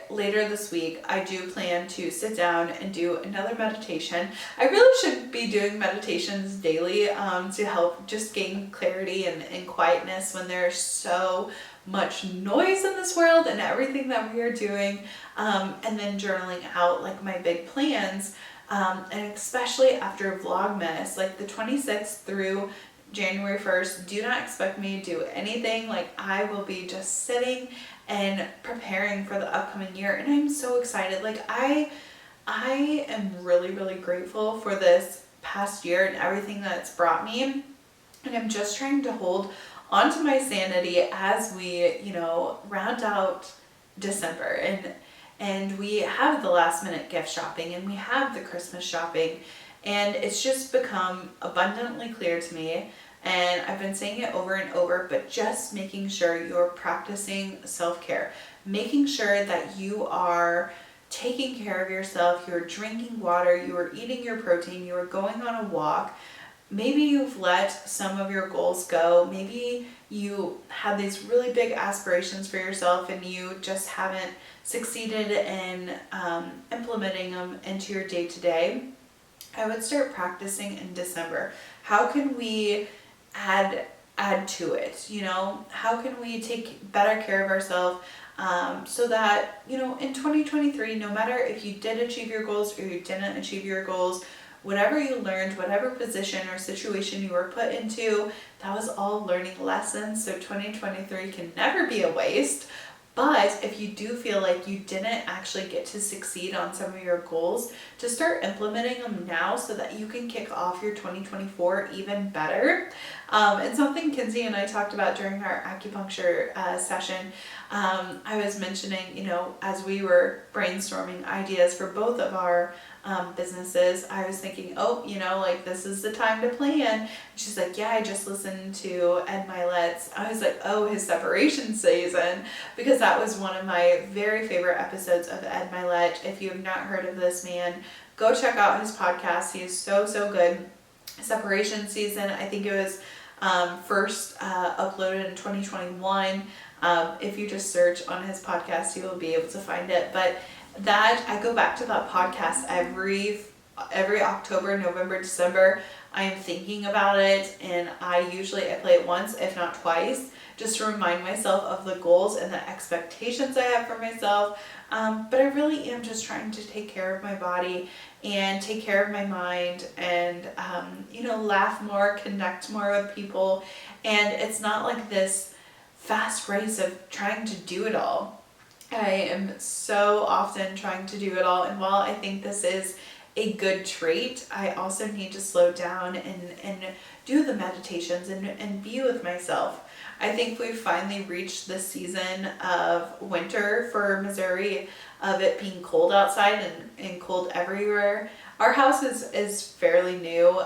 later this week, I do plan to sit down and do another meditation. I really should be doing meditations daily to help just gain clarity and quietness when there's so much noise in this world and everything that we are doing, and then journaling out like my big plans, and especially after Vlogmas, like the 26th through January 1st, do not expect me to do anything. Like, I will be just sitting and preparing for the upcoming year, and I'm so excited. Like, I am really grateful for this past year and everything that it's brought me, and I'm just trying to hold onto my sanity as we, round out December, and we have the last minute gift shopping, and we have the Christmas shopping, and it's just become abundantly clear to me, and I've been saying it over and over, but just making sure you're practicing self-care, making sure that you are taking care of yourself, you're drinking water, you are eating your protein, you are going on a walk. Maybe you've let some of your goals go. Maybe you had these really big aspirations for yourself and you just haven't succeeded in implementing them into your day-to-day. I would start practicing in December. How can we add to it? How can we take better care of ourselves, so that, in 2023, no matter if you did achieve your goals or you didn't achieve your goals, whatever you learned, whatever position or situation you were put into, that was all learning lessons. So 2023 can never be a waste. But if you do feel like you didn't actually get to succeed on some of your goals, to start implementing them now so that you can kick off your 2024 even better. And something Kinsey and I talked about during our acupuncture session, I was mentioning, as we were brainstorming ideas for both of our businesses, I was thinking, this is the time to plan. She's like, yeah, I just listened to Ed Milet's. I was like, oh, his separation season, because that was one of my very favorite episodes of Ed Milet. If you have not heard of this man, go check out his podcast. He is so good. Separation season, I think it was first uploaded in 2021. If you just search on his podcast, you will be able to find it. But that, I go back to that podcast every October, November, December. I am thinking about it, and I play it once, if not twice, just to remind myself of the goals and the expectations I have for myself. But I really am just trying to take care of my body and take care of my mind and, laugh more, connect more with people. And it's not like this fast race of trying to do it all. I am so often trying to do it all. And while I think this is a good trait, I also need to slow down and do the meditations and be with myself. I think we've finally reached the season of winter for Missouri, of it being cold outside and cold everywhere. Our house is fairly new,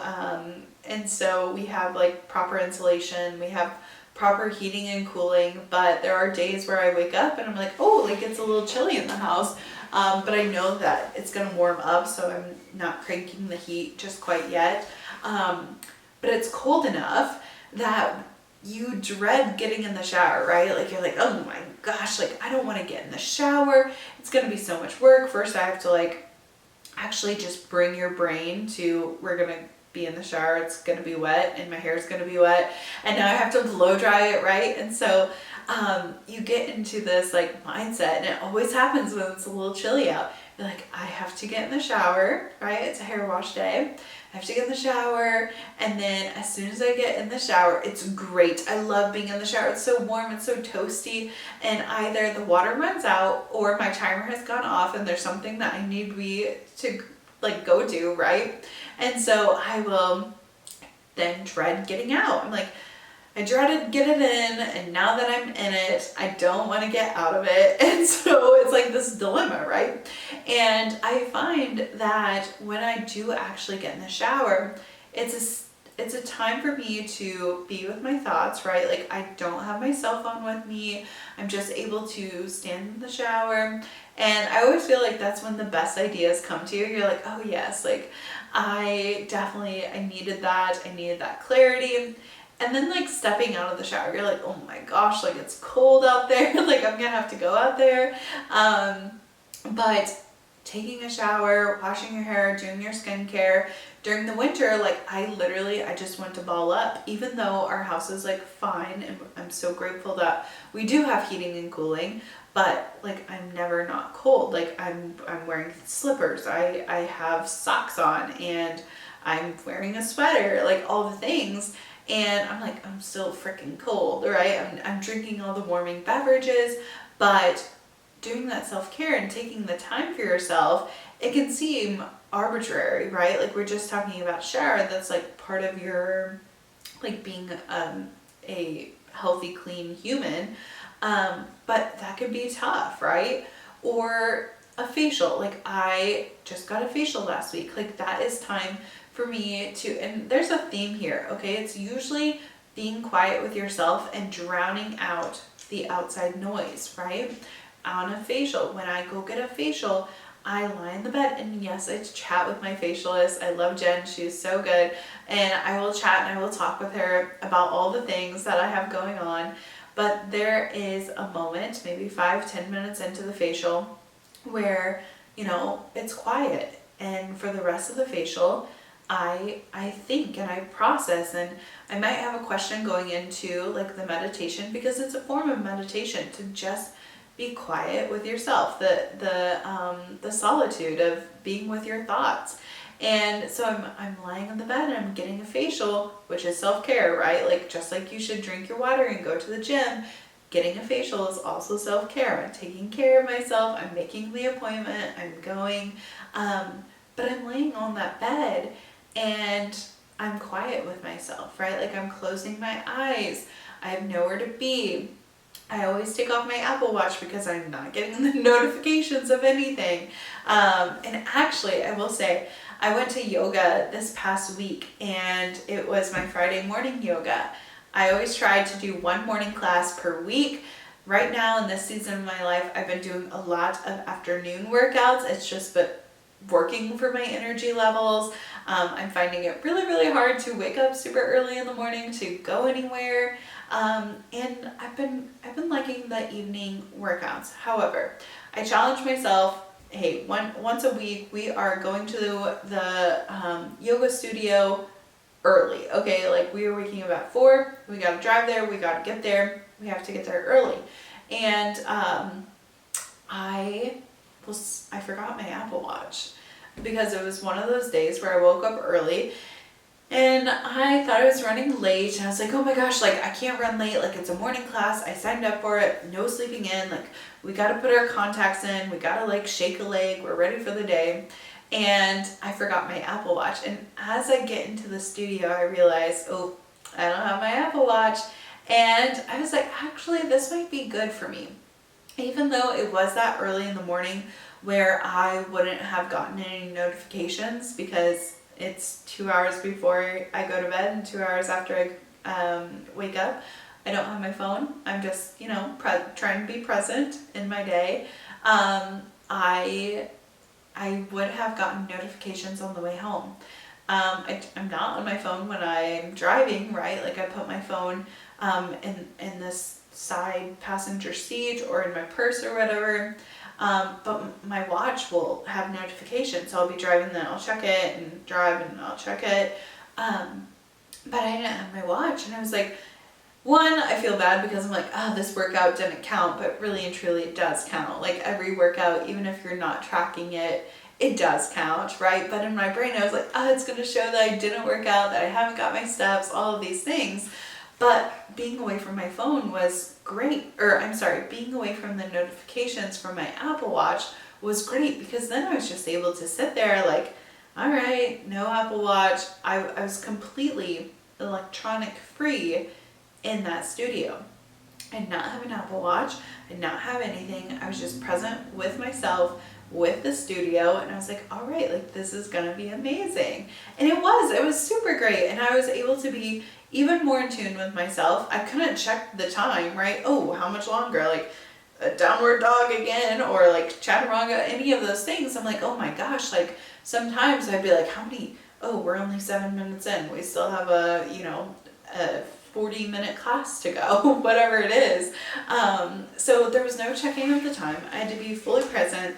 and so we have like proper insulation, we have proper heating and cooling, but there are days where I wake up and I'm like, oh, like it's a little chilly in the house. But I know that it's gonna warm up, so I'm not cranking the heat just quite yet. But it's cold enough that you dread getting in the shower, right? Like you're like, oh my gosh, like I don't want to get in the shower. It's gonna be so much work. First I have to like actually just bring your brain to, we're gonna be in the shower, it's gonna be wet and my hair is gonna be wet, and now I have to blow dry it, right? And so you get into this like mindset, and it always happens when it's a little chilly out. You're like, I have to get in the shower, right? It's a hair wash day. I have to get in the shower, and then as soon as I get in the shower, it's great. I love being in the shower. It's so warm, it's so toasty, and either the water runs out or my timer has gone off and there's something that I need to like go do, right? And so I will then dread getting out. I'm like, I dreaded get it in, and now that I'm in it, I don't want to get out of it. And so it's like this dilemma, right? And I find that when I do actually get in the shower, it's a time for me to be with my thoughts, right? Like I don't have my cell phone with me. I'm just able to stand in the shower. And I always feel like that's when the best ideas come to you. You're like, oh yes, like I needed that. I needed that clarity. And then like stepping out of the shower, you're like, oh my gosh, like it's cold out there. Like I'm gonna have to go out there. But taking a shower, washing your hair, doing your skincare during the winter, like I just went to ball up, even though our house is like fine. And I'm so grateful that we do have heating and cooling, but like I'm never not cold. Like I'm wearing slippers. I have socks on, and I'm wearing a sweater, like all the things. And I'm like, I'm still freaking cold, right? I'm drinking all the warming beverages, but doing that self-care and taking the time for yourself, it can seem arbitrary, right? Like we're just talking about shower, that's like part of your, like being a healthy, clean human. But that could be tough, right? Or a facial, like I just got a facial last week. Like that is time for me to, and there's a theme here, okay? It's usually being quiet with yourself and drowning out the outside noise, right? On a facial, when I go get a facial, I lie in the bed, and yes, I chat with my facialist. I love Jen, she's so good. And I will chat and I will talk with her about all the things that I have going on. But there is a moment, maybe 5-10 minutes into the facial, where, it's quiet. And for the rest of the facial, I think and I process, and I might have a question going into like the meditation, because it's a form of meditation to just be quiet with yourself, the solitude of being with your thoughts. And so I'm lying on the bed and I'm getting a facial, which is self-care, right? Like just like you should drink your water and go to the gym, getting a facial is also self-care. I'm taking care of myself, I'm making the appointment, I'm going, but I'm laying on that bed and I'm quiet with myself, right? Like I'm closing my eyes, I have nowhere to be. I always take off my Apple Watch because I'm not getting the notifications of anything. And actually, I will say, I went to yoga this past week, and it was my Friday morning yoga. I always try to do one morning class per week. Right now, in this season of my life, I've been doing a lot of afternoon workouts. It's just been working for my energy levels. I'm finding it really, really hard to wake up super early in the morning to go anywhere. And I've been liking the evening workouts. However, I challenge myself, hey, once a week we are going to the yoga studio early. Okay, like we were waking up at 4, we got to drive there, we got to get there, we have to get there early. And I forgot my Apple Watch because it was one of those days where I woke up early and I thought I was running late, and I was like, oh my gosh, like I can't run late, like it's a morning class, I signed up for it, no sleeping in, like we got to put our contacts in, we got to like shake a leg, we're ready for the day. And I forgot my Apple Watch, and as I get into the studio I realized, oh, I don't have my Apple Watch. And I was like, actually this might be good for me, even though it was that early in the morning where I wouldn't have gotten any notifications because it's 2 hours before I go to bed and 2 hours after I wake up. I don't have my phone. I'm just, trying to be present in my day. I would have gotten notifications on the way home. I'm not on my phone when I'm driving, right? Like I put my phone in this side passenger seat or in my purse or whatever. But my watch will have notifications. So I'll be driving, then I'll check it, and drive and I'll check it. But I didn't have my watch, and I was like, one, I feel bad because I'm like, this workout didn't count, but really and truly it does count. Like every workout, even if you're not tracking it, it does count, right? But in my brain, I was like, it's going to show that I didn't work out, that I haven't got my steps, all of these things. But being away from my phone was great. Being away from the notifications from my Apple Watch was great, because then I was just able to sit there like, all right, no Apple Watch. I was completely electronic free in that studio. I did not have an Apple Watch. I did not have anything. I was just present with myself, with the studio, and I was like, all right, like this is gonna be amazing. And it was super great. And I was able to be even more in tune with myself. I couldn't check the time, right? Oh, how much longer? Like a downward dog again, or like chaturanga, any of those things. I'm like, oh my gosh, like sometimes I'd be like, we're only 7 minutes in. We still have a 40-minute class to go, whatever it is. So there was no checking of the time. I had to be fully present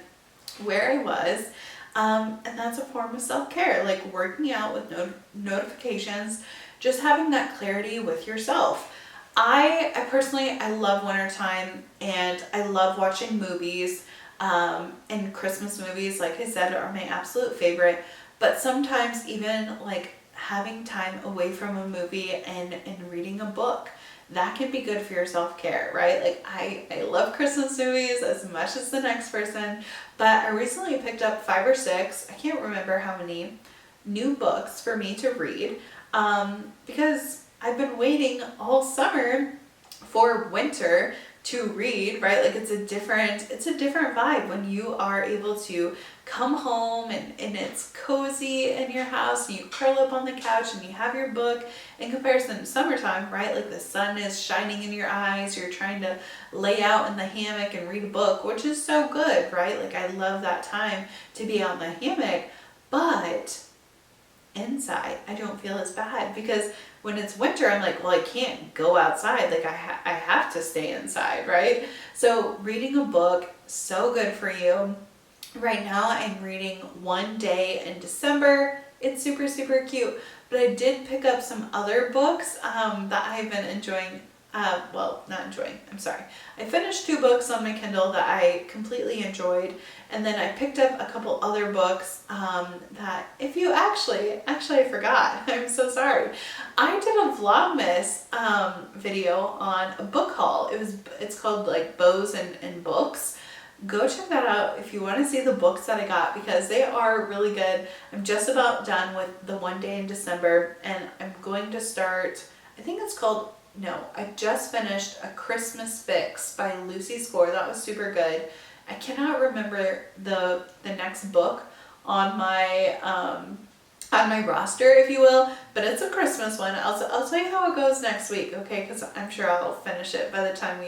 where I was. And that's a form of self-care, like working out with no notifications, just having that clarity with yourself. I personally, I love wintertime, and I love watching movies, and Christmas movies, like I said, are my absolute favorite. But sometimes even like having time away from a movie and reading a book, that can be good for your self-care, right? Like I love Christmas movies as much as the next person, but I recently picked up 5 or 6, I can't remember how many, new books for me to read, because I've been waiting all summer for winter to read, right? Like it's a different vibe when you are able to come home and it's cozy in your house, and you curl up on the couch and you have your book, in comparison to summertime, right? Like the sun is shining in your eyes, you're trying to lay out in the hammock and read a book, which is so good, right? Like I love that time to be on the hammock, but inside I don't feel as bad, because when it's winter I'm like, well, I can't go outside, like I have to stay inside, right? So reading a book, so good for you. Right now I'm reading One Day in December. It's super, super cute, but I did pick up some other books that I've been enjoying. I finished 2 books on my Kindle that I completely enjoyed, and then I picked up a couple other books that, if you actually I forgot, I'm so sorry. I did a Vlogmas video on a book haul. It's called like Bows and Books. Go check that out if you want to see the books that I got, because they are really good. I'm just about done with the One Day in December, and I'm going to start, I just finished A Christmas Fix by Lucy Score. That was super good. I cannot remember the next book on my roster, if you will, but it's a Christmas one. I'll tell you how it goes next week, okay? Because I'm sure I'll finish it by the time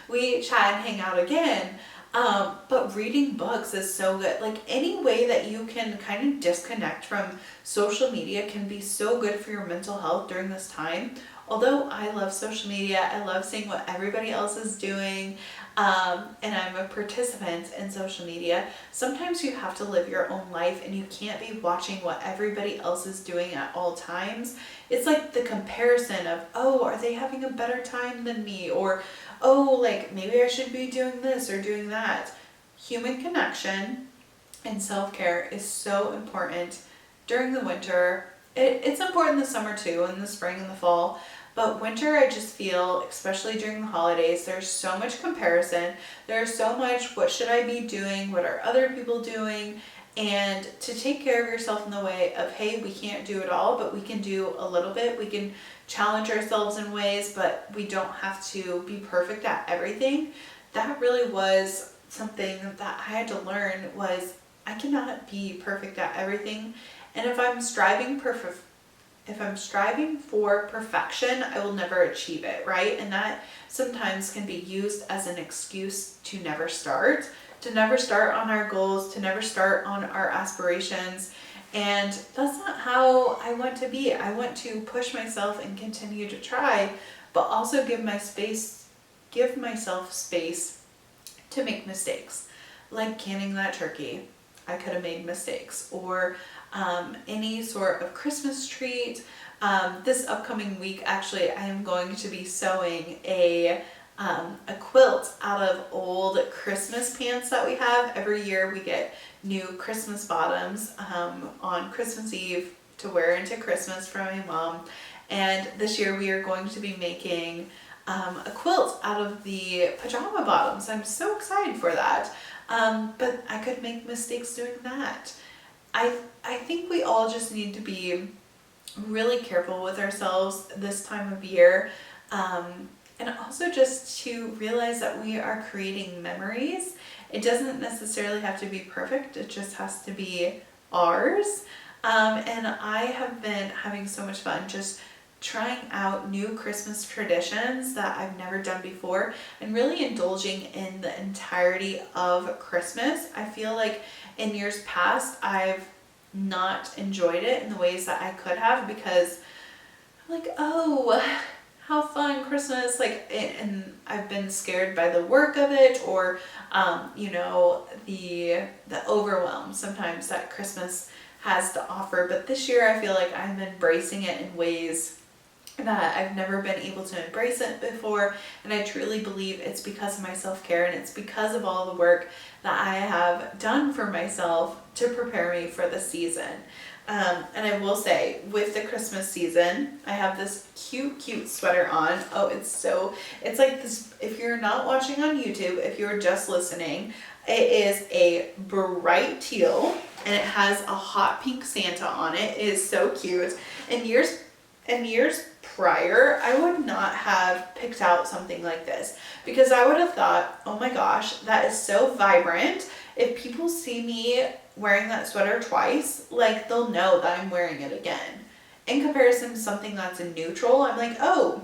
we chat and hang out again. But reading books is so good. Like any way that you can kind of disconnect from social media can be so good for your mental health during this time. although I love social media, I love seeing what everybody else is doing, and I'm a participant in social media, sometimes you have to live your own life and you can't be watching what everybody else is doing at all times. It's like the comparison of, oh, are they having a better time than me? Or, oh, like maybe I should be doing this or doing that. Human connection and self-care is so important during the winter. It's important in the summer too, in the spring and the fall. But winter, I just feel, especially during the holidays, there's so much comparison. There's so much, what should I be doing? What are other people doing? And to take care of yourself in the way of, hey, we can't do it all, but we can do a little bit. We can challenge ourselves in ways, but we don't have to be perfect at everything. That really was something that I had to learn, was I cannot be perfect at everything. And if I'm striving for perfection, I will never achieve it, right? And that sometimes can be used as an excuse to never start on our goals, to never start on our aspirations. And that's not how I want to be. I want to push myself and continue to try, but also give myself space to make mistakes. Like canning that turkey, I could have made mistakes, or any sort of Christmas treat. This upcoming week, actually, I am going to be sewing a quilt out of old Christmas pants that we have. Every year we get new Christmas bottoms on Christmas Eve to wear into Christmas from my mom. And this year we are going to be making a quilt out of the pajama bottoms. I'm so excited for that. But I could make mistakes doing that. I think we all just need to be really careful with ourselves this time of year. And also just to realize that we are creating memories. It doesn't necessarily have to be perfect. It just has to be ours. And I have been having so much fun just trying out new Christmas traditions that I've never done before, and really indulging in the entirety of Christmas. I feel like in years past, I've not enjoyed it in the ways that I could have, because I'm like, oh, how fun Christmas, like, and I've been scared by the work of it, or the overwhelm sometimes that Christmas has to offer. But this year I feel like I'm embracing it in ways that I've never been able to embrace it before, and I truly believe it's because of my self-care, and it's because of all the work that I have done for myself to prepare me for the season. And I will say, with the Christmas season, I have this cute sweater on. Oh, it's like this, if you're not watching on YouTube, if you're just listening, it is a bright teal, and it has a hot pink Santa on it. It is so cute. In years prior, I would not have picked out something like this, because I would have thought, oh my gosh, that is so vibrant. If people see me wearing that sweater twice, like, they'll know that I'm wearing it again. In comparison to something that's a neutral, I'm like, oh,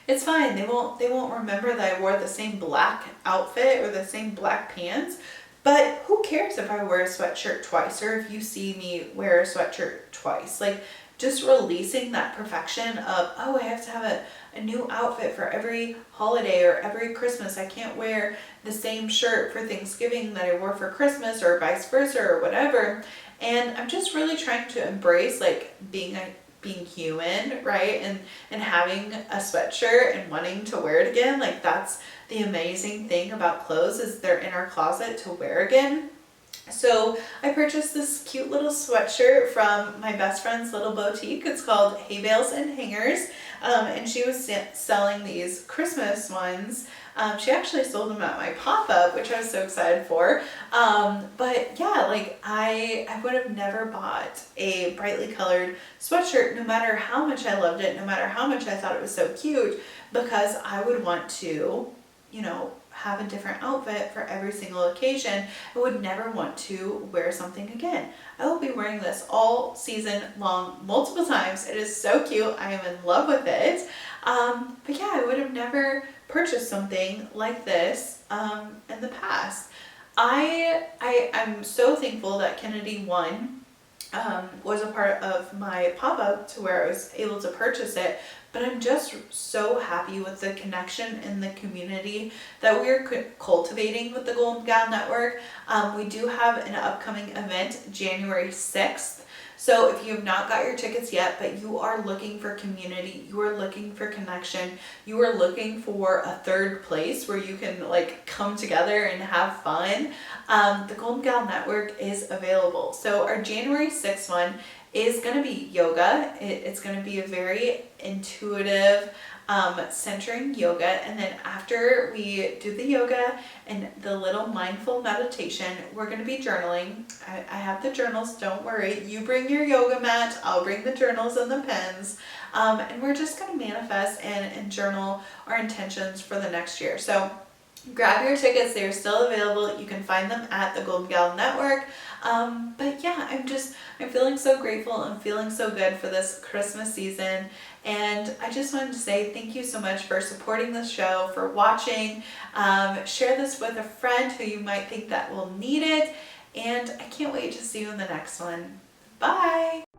it's fine. They won't remember that I wore the same black outfit or the same black pants. But who cares if I wear a sweatshirt twice, or if you see me wear a sweatshirt twice? Like, just releasing that perfection of, oh, I have to have a new outfit for every holiday or every Christmas. I can't wear the same shirt for Thanksgiving that I wore for Christmas, or vice versa, or whatever. And I'm just really trying to embrace, like, being human, right? And having a sweatshirt and wanting to wear it again. Like, that's the amazing thing about clothes, is they're in our closet to wear again. So I purchased this cute little sweatshirt from my best friend's little boutique. It's called Hay Bales and Hangers, and she was selling these Christmas ones. She actually sold them at my pop-up, which I was so excited for. But yeah, like, I would have never bought a brightly colored sweatshirt, no matter how much I loved it, no matter how much I thought it was so cute, because I would want to, have a different outfit for every single occasion. I would never want to wear something again. I will be wearing this all season long, multiple times. It is so cute. I am in love with it. But yeah, I would have never purchased something like this in the past. I'm so thankful that Kennedy won was a part of my pop-up to where I was able to purchase it. But I'm just so happy with the connection in the community that we're cultivating with the Golden Gal Network. We do have an upcoming event January 6th. So if you have not got your tickets yet, but you are looking for community, you are looking for connection, you are looking for a third place where you can like come together and have fun, the Golden Gal Network is available. So our January 6th one is going to be yoga. It's going to be a very intuitive, centering yoga. And then after we do the yoga and the little mindful meditation, we're going to be journaling. I have the journals, don't worry. You bring your yoga mat, I'll bring the journals and the pens. And we're just going to manifest and journal our intentions for the next year. So grab your tickets, they're still available. You can find them at the Golden Gal Network. But yeah, I'm feeling so grateful and feeling so good for this Christmas season. And I just wanted to say thank you so much for supporting this show, for watching. Share this with a friend who you might think that will need it. And I can't wait to see you in the next one. Bye!